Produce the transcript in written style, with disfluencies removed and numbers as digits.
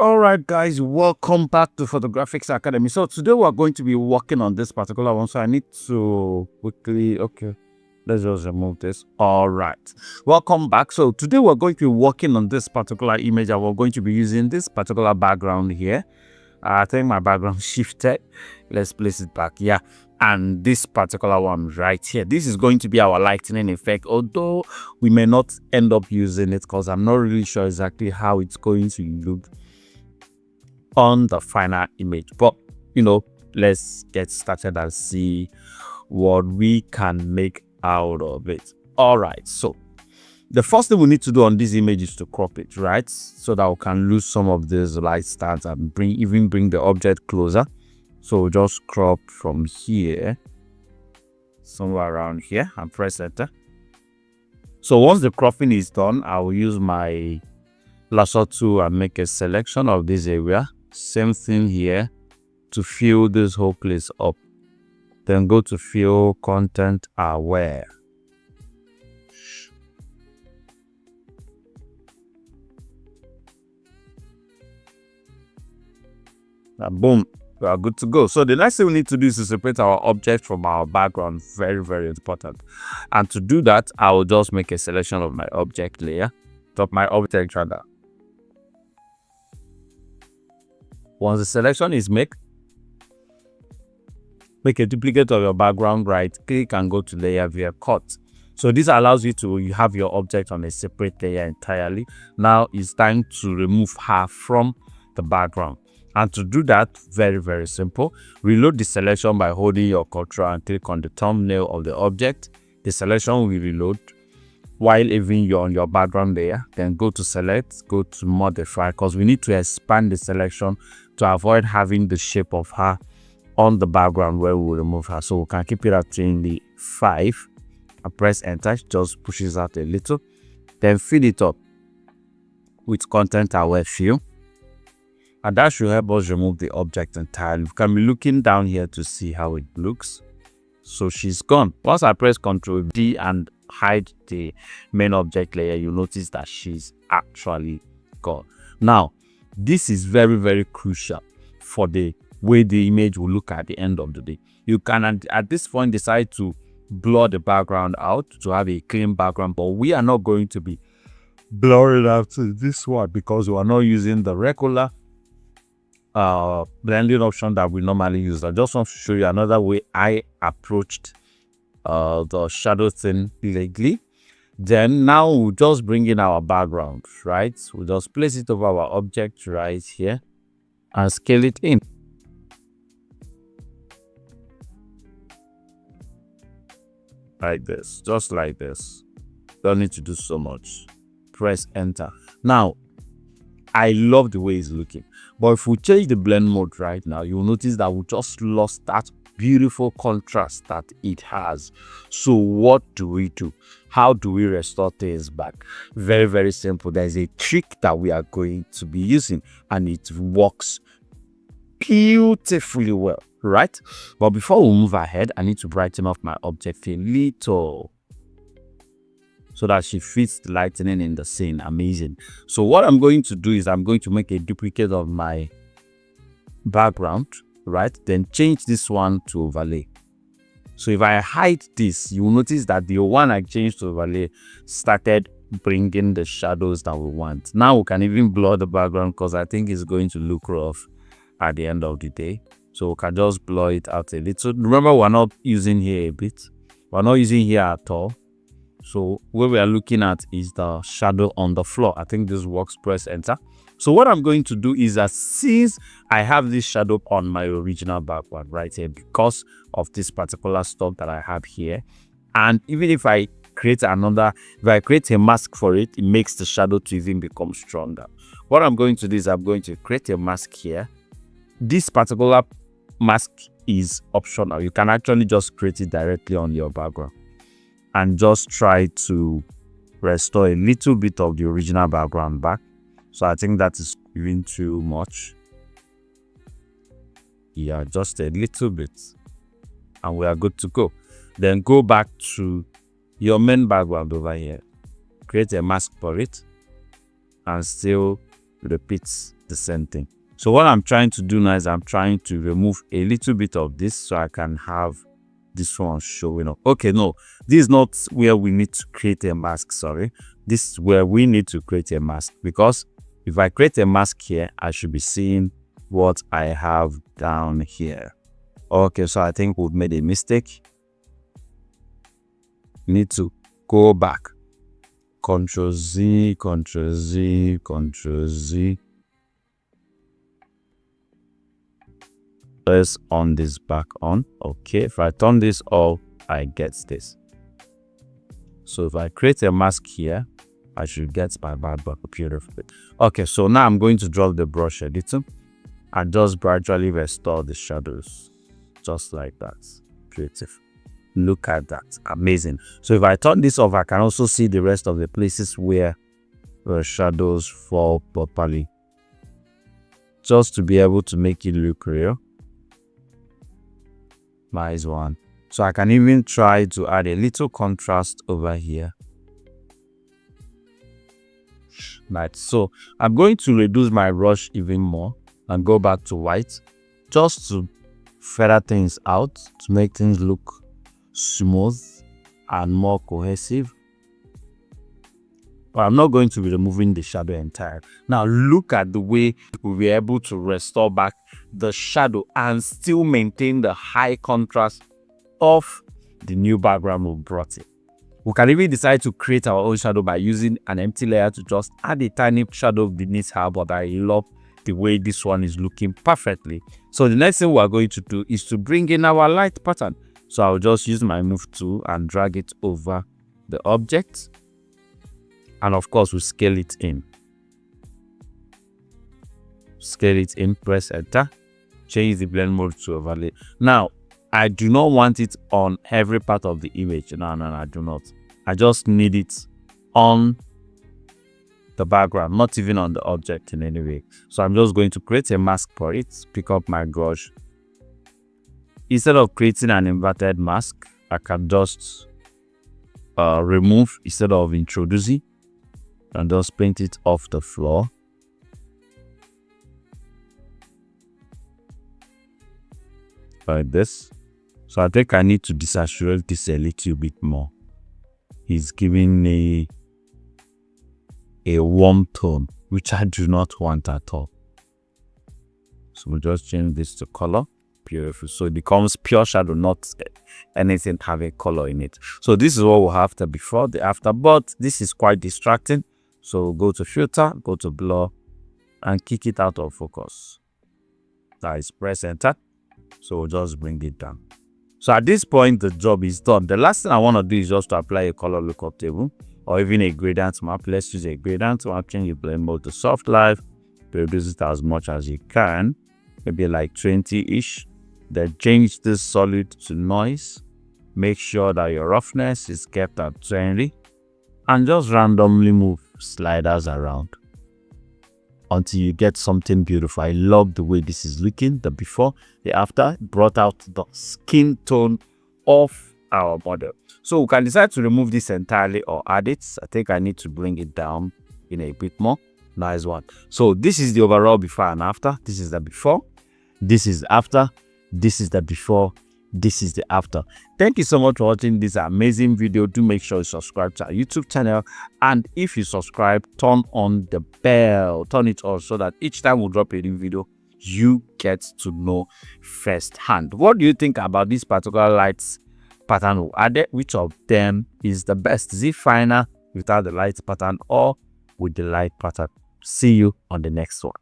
All right, guys, welcome back to Photographics Academy. So today we're going to be working on this particular one. So I need to quickly, okay, let's just remove this. All right, welcome back. So today we're going to be working on this particular image and we're going to be using this particular background here. I think my background shifted. Let's place it back. Yeah. And this particular one right here, this is going to be our lightning effect, although we may not end up using it because I'm not really sure exactly how it's going to look on the final image. But let's get started and see what we can make out of it. All right, so the first thing we need to do on this image is to crop it, right? So that we can lose some of these light stars and bring the object closer. So just crop from here, somewhere around here, and press enter. So once the cropping is done, I will use my lasso tool and make a selection of this area. Same thing here to fill this whole place up. Then go to fill content aware. And boom, we are good to go. So the next thing we need to do is to separate our object from our background. Very, very important. And to do that, I will just make a selection of my object layer, of my object rather. Once the selection is made, make a duplicate of your background, right click and go to layer via cut. So this allows you to have your object on a separate layer entirely. Now it's time to remove her from the background. And to do that, very, very simple. Reload the selection by holding your control and click on the thumbnail of the object. The selection will reload while even you're on your background layer. Then go to select, go to modify, because we need to expand the selection to avoid having the shape of her on the background where we will remove her. So we can keep it at 25 and press enter. Just pushes out a little. Then fill it up with content aware fill. And that should help us remove the object entirely. We can be looking down here to see how it looks. So she's gone. Once I press Ctrl D and hide the main object layer, you'll notice that she's actually gone. Now, this is very, very crucial for the way the image will look at the end of the day. You can at this point decide to blur the background out to have a clean background, but we are not going to be blurring out this one because we are not using the regular blending option that we normally use. I just want to show you another way I approached the shadow thing lately. Then now we'll just bring in our background, right? We'll just place it over our object right here and scale it in. Like this, just like this. Don't need to do so much. Press enter. Now, I love the way it's looking. But if we change the blend mode right now, you'll notice that we just lost that beautiful contrast that it has. So what do we do? How do we restore things back? Very, very simple. There's a trick that we are going to be using and it works beautifully well, right? But before we move ahead, I need to brighten up my object a little so that she fits the lightning in the scene. Amazing. So what I'm going to do is I'm going to make a duplicate of my background, right? Then change this one to overlay. So if I hide this, you will notice that the one I changed to overlay started bringing the shadows that we want. Now we can even blur the background because I think it's going to look rough at the end of the day. So we can just blur it out a little. Remember, we're not using here a bit. We're not using here at all. So what we are looking at is the shadow on the floor. I think this works. Press enter. So what I'm going to do is that since I have this shadow on my original background right here because of this particular stuff that I have here, and even if I create a mask for it, it makes the shadow to even become stronger. What I'm going to do is I'm going to create a mask here. This particular mask is optional. You can actually just create it directly on your background and just try to restore a little bit of the original background back. So I think that is even too much. Yeah, just a little bit and we are good to go. Then go back to your main background over here, create a mask for it and still repeat the same thing. So what I'm trying to do now is I'm trying to remove a little bit of this so I can have this one showing up. Okay, no, this is not where we need to create a mask. Sorry, this is where we need to create a mask, because if I create a mask here, I should be seeing what I have down here. Okay, so I think we've made a mistake. Need to go back. Control Z, Control Z, Control Z. Let's on this back on. Okay, if I turn this off, I get this. So if I create a mask here, I should get my bad back beautifully. Okay, so now I'm going to drop the brush editor and just gradually restore the shadows, just like that. Creative. Look at that, amazing. So if I turn this off, I can also see the rest of the places where the shadows fall properly, just to be able to make it look real. Nice one. So I can even try to add a little contrast over here. Right, so I'm going to reduce my brush even more and go back to white, just to feather things out, to make things look smooth and more cohesive. But I'm not going to be removing the shadow entirely. Now look at the way we'll be able to restore back the shadow and still maintain the high contrast of the new background we brought in. We can even decide to create our own shadow by using an empty layer to just add a tiny shadow beneath her, but I love the way this one is looking perfectly. So the next thing we're going to do is to bring in our light pattern. So I'll just use my move tool and drag it over the object. And of course, we scale it in. Scale it in, press enter, change the blend mode to overlay. Now, I do not want it on every part of the image. No, I do not. I just need it on the background, not even on the object in any way. So I'm just going to create a mask for it, pick up my brush. Instead of creating an inverted mask, I can just remove instead of introducing, and just paint it off the floor. Like this. So I think I need to desaturate this a little bit more. He's giving me a warm tone, which I do not want at all. So we'll just change this to color. Beautiful. So it becomes pure shadow, not anything having color in it. So this is what we'll have the before, the after, but this is quite distracting. So go to filter, go to blur, and kick it out of focus. Nice, press enter. So we'll just bring it down. So at this point, the job is done. The last thing I want to do is just to apply a color lookup table or even a gradient map. Let's use a gradient map, change the blend mode to soft light, reduce it as much as you can, maybe like 20-ish. Then change this solid to noise. Make sure that your roughness is kept at 20 and just randomly move sliders around until you get something beautiful. I love the way this is looking. The before, the after brought out the skin tone of our model. So we can decide to remove this entirely or add it. I think I need to bring it down in a bit more. Nice one. So this is the overall before and after. This is the before, this is after, this is the before, this is the after. Thank you so much for watching this amazing video. Do make sure you subscribe to our YouTube channel, and if you subscribe, turn on the bell, turn it on, so that each time we drop a new video, you get to know firsthand. What do you think about this particular lights pattern we added? Which of them is the best? Is it finer without the light pattern or with the light pattern? See you on the next one.